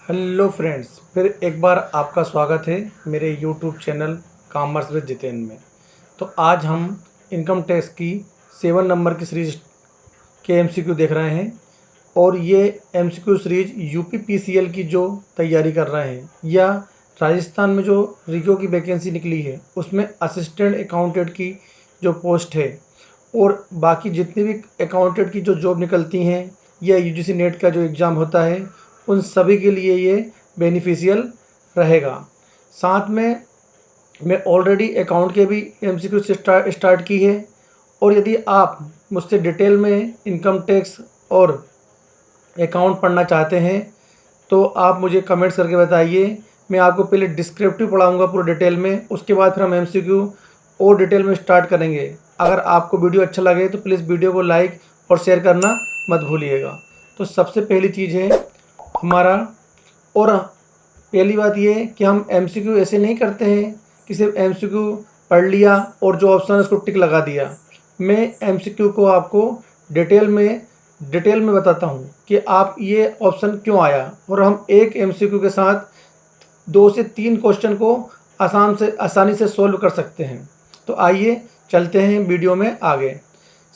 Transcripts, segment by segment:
Hello friends, फिर एक बार आपका स्वागत है मेरे YouTube channel commerce with Jitendra में। तो आज हम इनकम टैक्स की 7 नंबर की सीरीज के एमसीक्यू देख रहे हैं और ये एमसीक्यू सीरीज यूपी पीसीएल की जो तैयारी कर रहे हैं या राजस्थान में जो रिको की वैकेंसी निकली है उसमें असिस्टेंट अकाउंटेंट की जो पोस्ट है और बाकी जितनी भी अकाउंटेंट की जो जॉब निकलती हैं या यूजीसी नेट का जो एग्ज़ाम होता है उन सभी के लिए ये बेनिफिशियल रहेगा। साथ में मैं ऑलरेडी अकाउंट के भी एमसीक्यू से स्टार्ट की है और यदि आप मुझसे डिटेल में इनकम टैक्स और अकाउंट पढ़ना चाहते हैं तो आप मुझे कमेंट्स करके बताइए। मैं आपको पहले डिस्क्रिप्टिव पढ़ाऊँगा पूरे डिटेल में, उसके बाद फिर हम एमसीक्यू और डिटेल में स्टार्ट करेंगे। अगर आपको वीडियो अच्छा लगे तो प्लीज़ वीडियो को लाइक और शेयर करना मत भूलिएगा। तो सबसे पहली चीज़ है हमारा, और पहली बात ये है कि हम एमसीक्यू ऐसे नहीं करते हैं कि सिर्फ एमसीक्यू पढ़ लिया और जो ऑप्शन है उसको टिक लगा दिया। मैं एमसीक्यू को आपको डिटेल में बताता हूँ कि आप ये ऑप्शन क्यों आया, और हम एक एमसीक्यू के साथ 2 से 3 क्वेश्चन को आसानी से सॉल्व कर सकते हैं। तो आइए चलते हैं वीडियो में आगे।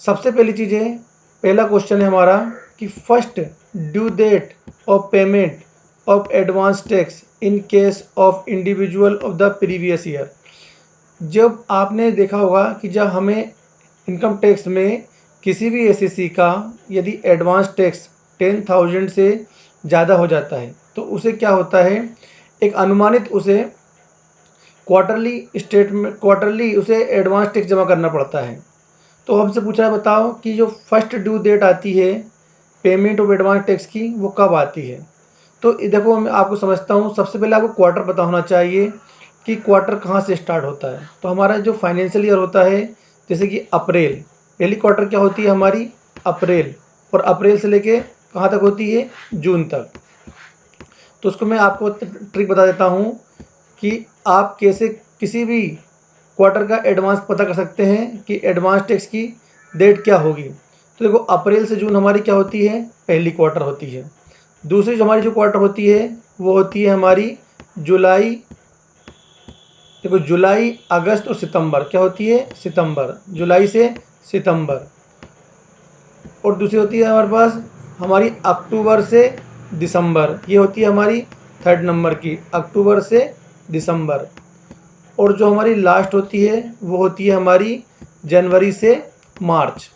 सबसे पहली चीज़ है, पहला क्वेश्चन है हमारा कि first due date of payment of advance tax in case of individual of the previous year. जब आपने देखा होगा कि जब हमें इनकम टैक्स में किसी भी एसएससी का यदि एडवांस टैक्स 10,000 से ज़्यादा हो जाता है तो उसे क्या होता है, एक अनुमानित उसे क्वार्टरली उसे एडवांस टैक्स जमा करना पड़ता है। तो हमसे पूछा है बताओ कि जो फर्स्ट ड्यू डेट आती है पेमेंट ऑफ एडवांस टैक्स की वो कब आती है। तो देखो मैं आपको समझता हूँ, सबसे पहले आपको क्वार्टर पता होना चाहिए कि क्वार्टर कहाँ से स्टार्ट होता है। तो हमारा जो फाइनेंशियल ईयर होता है जैसे कि अप्रैल, पहली क्वार्टर क्या होती है हमारी अप्रैल, और अप्रैल से लेके कहाँ तक होती है जून तक। तो उसको मैं आपको ट्रिक बता देता हूँ कि आप कैसे किसी भी क्वार्टर का एडवांस पता कर सकते हैं कि एडवांस टैक्स की डेट क्या होगी। तो देखो अप्रैल से जून हमारी क्या होती है, पहली क्वार्टर होती है। दूसरी जो हमारी जो क्वार्टर होती है वो होती है हमारी जुलाई। देखो जुलाई अगस्त और सितंबर क्या होती है, सितंबर, जुलाई से सितंबर। और दूसरी होती है हमारे पास हमारी अक्टूबर से दिसंबर, ये होती है हमारी थर्ड नंबर की, अक्टूबर से दिसंबर। और जो हमारी लास्ट होती है वो होती है हमारी जनवरी से मार्च।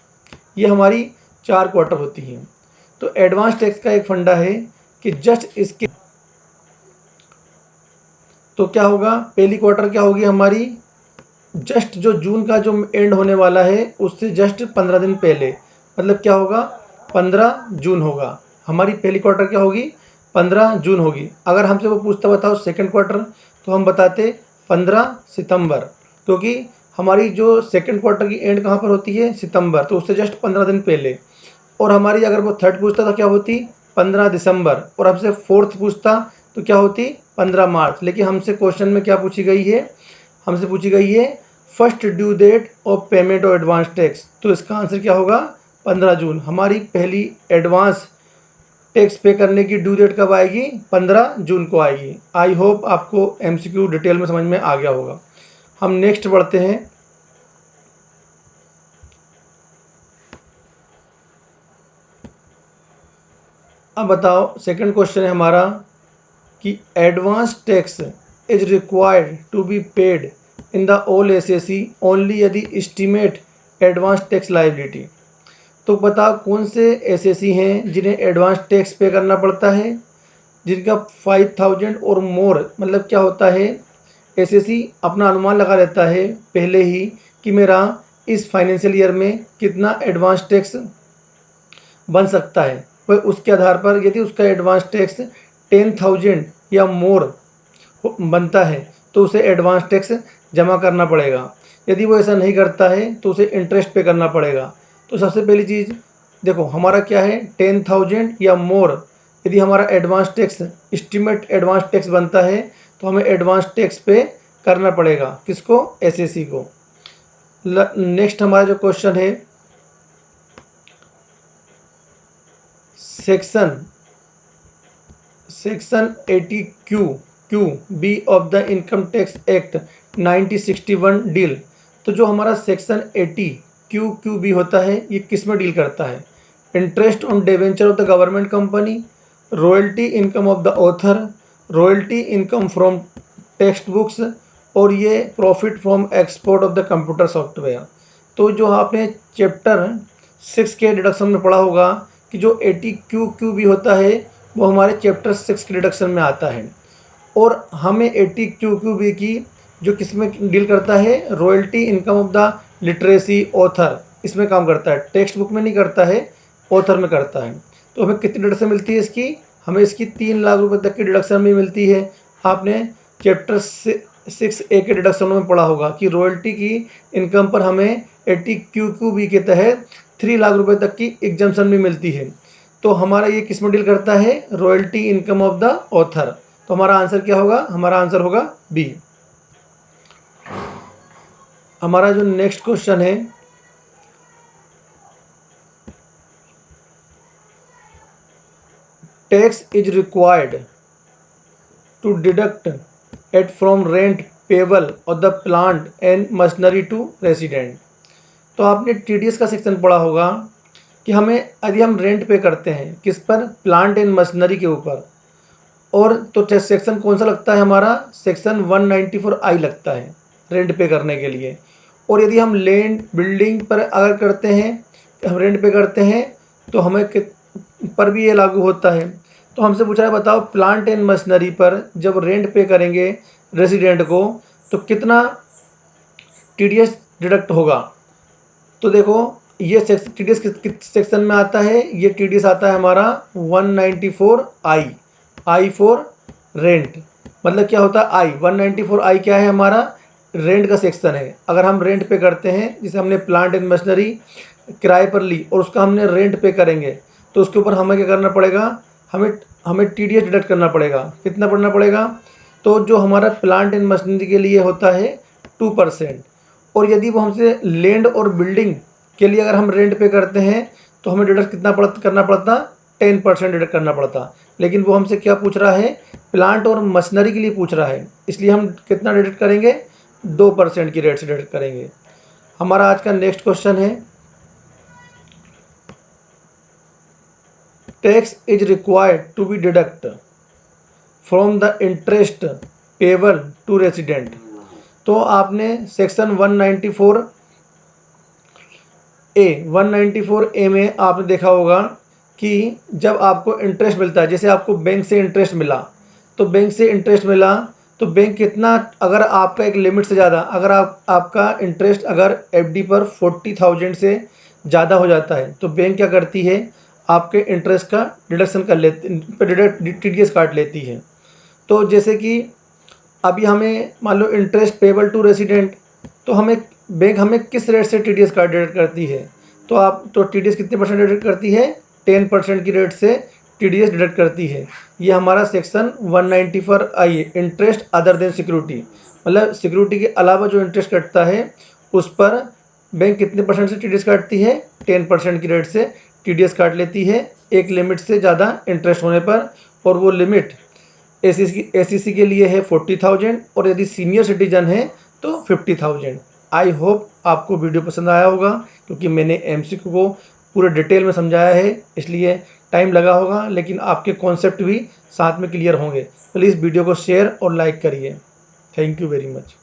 ये हमारी 4 क्वार्टर होती हैं। तो एडवांस टैक्स का एक फंडा है कि जस्ट इसके तो क्या होगा, पहली क्वार्टर क्या होगी हमारी, जस्ट जो जून का जो एंड होने वाला है उससे जस्ट 15 दिन पहले, मतलब क्या होगा 15 जून होगा। हमारी पहली क्वार्टर क्या होगी 15 जून होगी। अगर हमसे वो पूछता बताओ सेकंड क्वार्टर तो हम बताते 15 सितंबर, क्योंकि हमारी जो सेकंड क्वार्टर की एंड कहाँ पर होती है सितंबर, तो उससे जस्ट 15 दिन पहले। और हमारी अगर वो थर्ड पूछता तो क्या होती 15 दिसंबर, और हमसे फोर्थ पूछता तो क्या होती 15 मार्च। लेकिन हमसे क्वेश्चन में क्या पूछी गई है, हमसे पूछी गई है first due date of payment of advance tax. तो इसका आंसर क्या होगा 15 जून। हमारी पहली एडवांस टैक्स पे करने की ड्यू डेट कब आएगी, 15 जून को आएगी। आई होप आपको एमसीक्यू डिटेल में समझ में आ गया होगा। हम नेक्स्ट बढ़ते हैं। अब बताओ सेकंड क्वेश्चन है हमारा कि advance tax is required to be paid in the all SSC only यदि एस्टीमेट एडवांस टैक्स लायबिलिटी। तो बताओ कौन से एसएससी हैं जिन्हें एडवांस टैक्स पे करना पड़ता है, जिनका 5,000 और मोर। मतलब क्या होता है, एसएससी अपना अनुमान लगा लेता है पहले ही कि मेरा इस फाइनेंशियल ईयर में कितना एडवांस टैक्स बन सकता है। वह उसके आधार पर यदि उसका एडवांस टैक्स 10,000 या मोर बनता है तो उसे एडवांस टैक्स जमा करना पड़ेगा। यदि वो ऐसा नहीं करता है तो उसे इंटरेस्ट पे करना पड़ेगा। तो सबसे पहली चीज़ देखो हमारा क्या है 10,000 या मोर, यदि हमारा advance tax estimate advance tax बनता है तो हमें एडवांस टैक्स पे करना पड़ेगा, किसको, एसएससी को। नेक्स्ट हमारा जो क्वेश्चन है section 80 Q B of the income tax act 1961 deal. तो जो हमारा सेक्शन 80 क्यू बी होता है, ये किस में डील करता है? Interest on debenture of the government company, royalty income of the author, royalty income from text books, और ये profit from export of the computer software. तो जो आपने चैप्टर 6 के डिडक्शन में पढ़ा होगा कि जो 80 क्यू बी होता है वो हमारे चैप्टर 6 के डिडक्शन में आता है, और हमें 80 क्यू बी की जो किस में डील करता है? Royalty income of the literacy author, इसमें काम करता है, टेक्स्ट बुक में नहीं करता है, ऑथर में करता है। तो हमें कितनी डिडक्शन मिलती है इसकी? हमें इसकी 3 लाख रुपए तक की डिडक्शन भी मिलती है। आपने चैप्टर 6A के डिडक्शन में पढ़ा होगा कि रॉयल्टी की इनकम पर हमें 80 क्यू बी के तहत 3 लाख रुपए तक की एग्जम्पशन भी मिलती है। तो हमारा ये किस में डील करता है? Royalty income of the author. तो हमारा आंसर क्या होगा? हमारा आंसर होगा बी। हमारा जो नेक्स्ट क्वेश्चन है, tax is required to deduct at from rent payable of the plant and machinery to resident. तो आपने टीडीएस का सेक्शन पढ़ा होगा कि हमें यदि हम रेंट पे करते हैं किस पर? प्लांट एंड मशीनरी के ऊपर। और तो सेक्शन कौन सा लगता है हमारा? सेक्शन 194I लगता है रेंट पे करने के लिए। और यदि हम लैंड बिल्डिंग पर अगर करते हैं, हम रेंट पे करते हैं, तो हमें पर भी ये लागू होता है। तो हमसे पूछा है बताओ प्लांट एंड मशीनरी पर जब रेंट पे करेंगे रेसिडेंट को तो कितना टीडीएस डिडक्ट होगा? तो देखो ये टीडीएस किस सेक्शन में आता है? ये टीडीएस आता है हमारा 194I, आई फॉर रेंट। मतलब क्या होता है? आई 194I क्या है? हमारा रेंट का सेक्शन है। अगर हम रेंट पे करते हैं, जैसे हमने प्लांट एंड मशीनरी किराए पर ली और उसका हमने रेंट पे करेंगे, तो उसके ऊपर हमें क्या करना पड़ेगा? हमें टीडीएस डिडक्ट करना पड़ेगा। कितना पड़ना पड़ेगा? तो जो हमारा प्लांट एंड मशीनरी के लिए होता है 2%, और यदि वो हमसे लैंड और बिल्डिंग के लिए अगर हम रेंट पे करते हैं तो हमें डिडक्ट कितना करना पड़ता? 10% डिडक्ट करना पड़ता। लेकिन वो हमसे क्या पूछ रहा है? प्लांट और मशीनरी के लिए पूछ रहा है, इसलिए हम कितना डिडक्ट करेंगे? 2% की रेट से डिडक्ट करेंगे। हमारा आज का नेक्स्ट क्वेश्चन है, tax is required to be deduct from the interest payable to resident. तो आपने सेक्शन 194A में आपने देखा होगा कि जब आपको इंटरेस्ट मिलता है, जैसे आपको बैंक से इंटरेस्ट मिला, तो बैंक कितना, अगर आपका एक लिमिट से ज़्यादा, अगर आपका इंटरेस्ट अगर एफडी पर 40,000 से ज़्यादा हो जाता है तो बैंक क्या करती है? आपके इंटरेस्ट का डिडक्शन कर लेती, टीडीएस काट लेती है। तो जैसे कि अभी हमें मान लो इंटरेस्ट पेबल टू रेसिडेंट, तो बैंक हमें किस रेट से टीडीएस कार्ड डिडक्ट करती है? तो टीडीएस कितने परसेंट डिडक्ट करती है? 10% की रेट से टीडीएस डिडक्ट करती है। ये हमारा सेक्शन 194I है, इंटरेस्ट अदर देन सिक्योरिटी। मतलब सिक्योरिटी के अलावा जो इंटरेस्ट कटता है उस पर बैंक कितने परसेंट से टीडीएस काटती है? 10% की रेट से टीडीएस काट लेती है एक लिमिट से ज़्यादा इंटरेस्ट होने पर। और वो लिमिट एसईसी के लिए है 40,000 और यदि सीनियर सिटीजन है तो 50,000। आई होप आपको वीडियो पसंद आया होगा, क्योंकि मैंने एमसीक्यू को पूरे डिटेल में समझाया है, इसलिए टाइम लगा होगा, लेकिन आपके कॉन्सेप्ट भी साथ में क्लियर होंगे। प्लीज़ वीडियो को शेयर और लाइक करिए। Thank you very much.